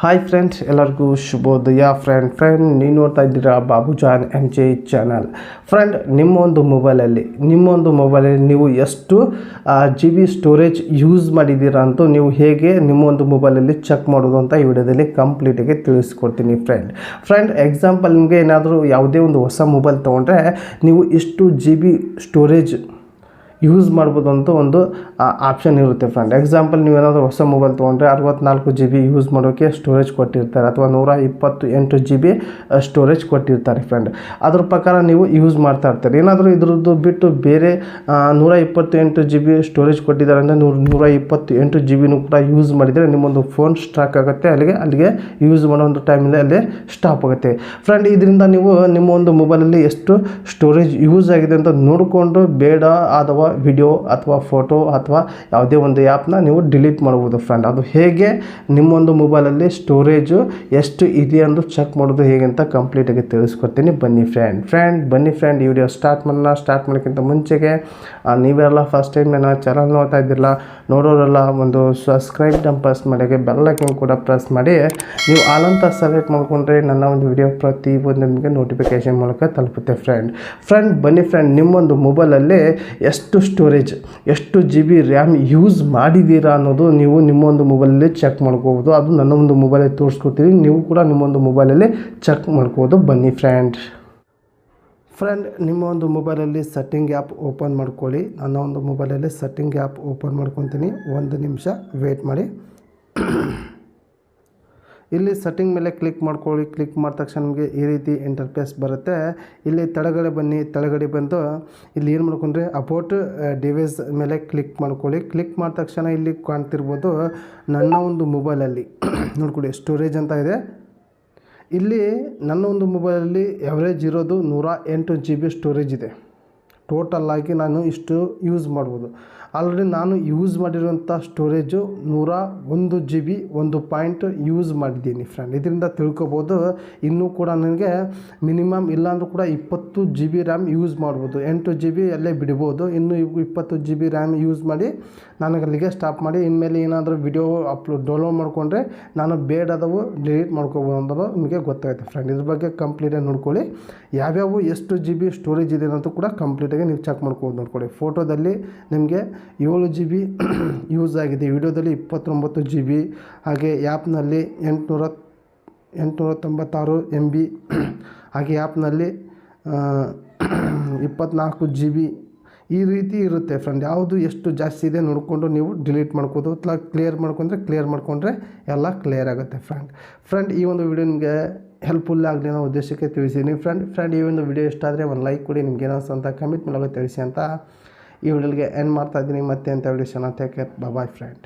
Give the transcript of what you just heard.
Hi friends, ಎಲ್ಲರಿಗೂ ಶುಭೋದಯ. Friend ನೀವು ನೋಡ್ತಾ ಇದ್ದೀರಾ ಬಾಬುಜಾನ್ MJ ಚಾನಲ್. ಫ್ರೆಂಡ್, ನಿಮ್ಮೊಂದು ಮೊಬೈಲಲ್ಲಿ ನೀವು ಎಷ್ಟು GB ಸ್ಟೋರೇಜ್ ಯೂಸ್ ಮಾಡಿದ್ದೀರಾ ಅಂತ ನೀವು ಹೇಗೆ ನಿಮ್ಮೊಂದು ಮೊಬೈಲಲ್ಲಿ ಚೆಕ್ ಮಾಡೋದು ಅಂತ ಈ ವಿಡಿಯೋದಲ್ಲಿ ಕಂಪ್ಲೀಟಾಗಿ ತಿಳಿಸ್ಕೊಡ್ತೀನಿ. ಫ್ರೆಂಡ್ ಎಕ್ಸಾಂಪಲ್, ನಿಮಗೆ ಏನಾದರೂ ಯಾವುದೇ ಒಂದು ಹೊಸ ಮೊಬೈಲ್ ತೊಗೊಂಡ್ರೆ ನೀವು ಇಷ್ಟು GB ಸ್ಟೋರೇಜ್ ಯೂಸ್ ಮಾಡ್ಬೋದು ಅಂತ ಒಂದು ಆಪ್ಷನ್ ಇರುತ್ತೆ. ಫ್ರೆಂಡ್ ಎಕ್ಸಾಂಪಲ್, ನೀವೇನಾದರೂ ಹೊಸ ಮೊಬೈಲ್ ತೊಗೊಂಡ್ರೆ 64 GB ಯೂಸ್ ಮಾಡೋಕ್ಕೆ ಸ್ಟೋರೇಜ್ ಕೊಟ್ಟಿರ್ತಾರೆ, ಅಥವಾ 128 GB ಸ್ಟೋರೇಜ್ ಕೊಟ್ಟಿರ್ತಾರೆ. ಫ್ರೆಂಡ್ ಅದ್ರ ಪ್ರಕಾರ ನೀವು ಯೂಸ್ ಮಾಡ್ತಾ ಇರ್ತಾರೆ. ಏನಾದರೂ ಇದ್ರದ್ದು ಬಿಟ್ಟು ಬೇರೆ 128 GB ಸ್ಟೋರೇಜ್ ಕೊಟ್ಟಿದ್ದಾರೆ ಅಂದರೆ 128 GB ಕೂಡ ಯೂಸ್ ಮಾಡಿದರೆ ನಿಮ್ಮೊಂದು ಫೋನ್ ಸ್ಟ್ರಾಕ್ ಆಗುತ್ತೆ. ಅಲ್ಲಿಗೆ ಯೂಸ್ ಮಾಡೋ ಒಂದು ಟೈಮಲ್ಲಿ ಅಲ್ಲೇ ಸ್ಟಾಪ್ ಆಗುತ್ತೆ. ಫ್ರೆಂಡ್, ಇದರಿಂದ ನೀವು ನಿಮ್ಮ ಒಂದು ಮೊಬೈಲಲ್ಲಿ ಎಷ್ಟು ಸ್ಟೋರೇಜ್ ಯೂಸ್ ಆಗಿದೆ ಅಂತ ನೋಡಿಕೊಂಡು ಬೇಡ ಆದವ ವಿಡಿಯೋ ಅಥವಾ ಫೋಟೋ ಅಥವಾ ಯಾವುದೇ ಒಂದು ಆ್ಯಪ್ನ ನೀವು ಡಿಲೀಟ್ ಮಾಡ್ಬೋದು. ಫ್ರೆಂಡ್ ಅದು ಹೇಗೆ ನಿಮ್ಮೊಂದು ಮೊಬೈಲಲ್ಲಿ ಸ್ಟೋರೇಜು ಎಷ್ಟು ಇದೆ ಎಂದು ಚೆಕ್ ಮಾಡೋದು ಹೇಗೆ ಅಂತ ಕಂಪ್ಲೀಟಾಗಿ ತಿಳಿಸ್ಕೊಡ್ತೀನಿ. ಬನ್ನಿ ಫ್ರೆಂಡ್ ಈ ವಿಡಿಯೋ ಸ್ಟಾರ್ಟ್ ಮಾಡೋಕ್ಕಿಂತ ಮುಂಚೆಗೆ ನೀವೆಲ್ಲ ಫಸ್ಟ್ ಟೈಮ್ ನನ್ನ ಚಾನಲ್ ನೋಡ್ತಾ ಇದ್ದಿರಲ್ಲ, ನೋಡೋರೆಲ್ಲ ಒಂದು ಸಬ್ಸ್ಕ್ರೈಬ್ ಪ್ರೆಸ್ ಮಾಡಿ, ಬೆಲ್ ಐಕಾನ್ ಕೂಡ ಪ್ರೆಸ್ ಮಾಡಿ ನೀವು ಆಲ್ ಅಂತ ಸೆಲೆಕ್ಟ್ ಮಾಡಿಕೊಂಡ್ರೆ ನನ್ನ ಒಂದು ವಿಡಿಯೋ ಪ್ರತಿಯೊಂದು ನಿಮಗೆ ನೋಟಿಫಿಕೇಷನ್ ಮೂಲಕ ತಲುಪುತ್ತೆ. ಫ್ರೆಂಡ್ ಬನ್ನಿ ನಿಮ್ಮೊಂದು ಮೊಬೈಲಲ್ಲಿ ಎಷ್ಟು ಸ್ಟೋರೇಜ್, ಎಷ್ಟು GB ರ್ಯಾಮ್ ಯೂಸ್ ಮಾಡಿದ್ದೀರಾ ಅನ್ನೋದು ನೀವು ನಿಮ್ಮೊಂದು ಮೊಬೈಲಲ್ಲಿ ಚೆಕ್ ಮಾಡ್ಕೋಬೋದು. ಅದು ನನ್ನ ಒಂದು ಮೊಬೈಲಲ್ಲಿ ತೋರಿಸ್ಕೊಡ್ತೀನಿ, ನೀವು ಕೂಡ ನಿಮ್ಮೊಂದು ಮೊಬೈಲಲ್ಲಿ ಚೆಕ್ ಮಾಡ್ಕೋಬೋದು. ಬನ್ನಿ ಫ್ರೆಂಡ್, ನಿಮ್ಮ ಒಂದು ಮೊಬೈಲಲ್ಲಿ ಸೆಟ್ಟಿಂಗ್ ಆ್ಯಪ್ ಓಪನ್ ಮಾಡ್ಕೊಳ್ಳಿ. ನನ್ನ ಒಂದು ಮೊಬೈಲಲ್ಲಿ ಸೆಟ್ಟಿಂಗ್ ಆ್ಯಪ್ ಓಪನ್ ಮಾಡ್ಕೊತೀನಿ. ಒಂದು ನಿಮಿಷ ವೇಟ್ ಮಾಡಿ. ಇಲ್ಲಿ ಸೆಟ್ಟಿಂಗ್ ಮೇಲೆ ಕ್ಲಿಕ್ ಮಾಡ್ಕೊಳ್ಳಿ. ಕ್ಲಿಕ್ ಮಾಡಿದ ತಕ್ಷಣ ನಿಮಗೆ ಈ ರೀತಿ ಇಂಟರ್ಫೇಸ್ ಬರುತ್ತೆ. ಇಲ್ಲಿ ತೆಳಗಡೆ ಬಂದು ಇಲ್ಲಿ ಏನು ಮಾಡ್ಕೊಂಡ್ರೆ ಅಬೌಟ್ ಡಿವೈಸ್ ಮೇಲೆ ಕ್ಲಿಕ್ ಮಾಡ್ಕೊಳ್ಳಿ. ಕ್ಲಿಕ್ ಮಾಡಿದ ತಕ್ಷಣ ಇಲ್ಲಿ ಕಾಣ್ತಿರ್ಬೋದು ನನ್ನ ಒಂದು ಮೊಬೈಲಲ್ಲಿ ನೋಡ್ಕೊಳ್ಳಿ ಸ್ಟೋರೇಜ್ ಅಂತ ಇದೆ. ಇಲ್ಲಿ ನನ್ನ ಒಂದು ಮೊಬೈಲಲ್ಲಿ ಎವರೇಜ್ ಇರೋದು 108 GB ಸ್ಟೋರೇಜ್ ಇದೆ. ಟೋಟಲ್ಲಾಗಿ ನಾನು ಇಷ್ಟು ಯೂಸ್ ಮಾಡ್ಬೋದು. ಆಲ್ರೆಡಿ ನಾನು ಯೂಸ್ ಮಾಡಿರುವಂಥ ಸ್ಟೋರೇಜು 101 GB 1 ಪಾಯಿಂಟ್ ಯೂಸ್ ಮಾಡಿದ್ದೀನಿ. ಫ್ರೆಂಡ್ ಇದರಿಂದ ತಿಳ್ಕೊಬೋದು ಇನ್ನೂ ಕೂಡ ನನಗೆ ಮಿನಿಮಮ್ ಇಲ್ಲಾಂದ್ರೂ ಕೂಡ 20 GB ರ್ಯಾಮ್ ಯೂಸ್ ಮಾಡ್ಬೋದು. 8 GB ಅಲ್ಲೇ ಬಿಡ್ಬೋದು. ಇನ್ನು 20 GB ರ್ಯಾಮ್ ಯೂಸ್ ಮಾಡಿ ನನಗೆ ಅಲ್ಲಿಗೆ ಸ್ಟಾಪ್ ಮಾಡಿ ಇನ್ಮೇಲೆ ಏನಾದರೂ ವಿಡಿಯೋ ಡೌನ್ಲೋಡ್ ಮಾಡಿಕೊಂಡ್ರೆ ನಾನು ಬೇಡದವು ಡಿಲೀಟ್ ಮಾಡ್ಕೋಬೋದು ಅನ್ನೋದು ನಿಮಗೆ ಗೊತ್ತಾಗುತ್ತೆ. ಫ್ರೆಂಡ್ ಇದ್ರ ಬಗ್ಗೆ ಕಂಪ್ಲೀಟಾಗಿ ನೋಡ್ಕೊಳ್ಳಿ. ಯಾವ್ಯಾವ ಎಷ್ಟು GB ಸ್ಟೋರೇಜ್ ಇದೆ ಅಂತ ಕೂಡ ಕಂಪ್ಲೀಟಾಗಿ ನೀವು ಚೆಕ್ ಮಾಡ್ಕೋಬೋದು. ನೋಡ್ಕೊಳ್ಳಿ, ಫೋಟೋದಲ್ಲಿ ನಿಮಗೆ 7 GB ಯೂಸ್ ಆಗಿದೆ, ವಿಡಿಯೋದಲ್ಲಿ 29 GB, ಹಾಗೆ ಆ್ಯಪ್ನಲ್ಲಿ 896 MB, ಹಾಗೆ ಆ್ಯಪ್ನಲ್ಲಿ 24 GB ಈ ರೀತಿ ಇರುತ್ತೆ. ಫ್ರೆಂಡ್ ಯಾವುದು ಎಷ್ಟು ಜಾಸ್ತಿ ಇದೆ ನೋಡಿಕೊಂಡು ನೀವು ಡಿಲೀಟ್ ಮಾಡ್ಕೋದು ಅಥವಾ ಕ್ಲಿಯರ್ ಮಾಡ್ಕೊಂಡ್ರೆ ಎಲ್ಲ ಕ್ಲಿಯರ್ ಆಗುತ್ತೆ. ಫ್ರೆಂಡ್ ಈ ಒಂದು ವಿಡಿಯೋ ನಿಮಗೆ ಹೆಲ್ಪ್ಫುಲ್ ಆಗಲಿ ಅನ್ನೋ ಉದ್ದೇಶಕ್ಕೆ ತಿಳಿಸಿದ್ದೀನಿ. ಫ್ರೆಂಡ್ ಈ ಒಂದು ವಿಡಿಯೋ ಇಷ್ಟ ಆದರೆ ಒಂದು ಲೈಕ್ ಕೊಡಿ, ನಿಮ್ಗೆ ಏನೋ ಅಂತ ಕಮೆಂಟ್ ಮಾಡೋದು ತಿಳಿಸಿ ಅಂತ ಈ ವಿಡಿಯೋಗೆ ಎಂಡ್ ಮಾಡ್ತಾ ಇದ್ದೀನಿ. ಮತ್ತೆ ಅಂತ ವಿಡಿಯೋ ಚೆನ್ನಾಗಿ ಟೇಕ್ ಕೇರ್, ಬಾಯ್ ಫ್ರೆಂಡ್.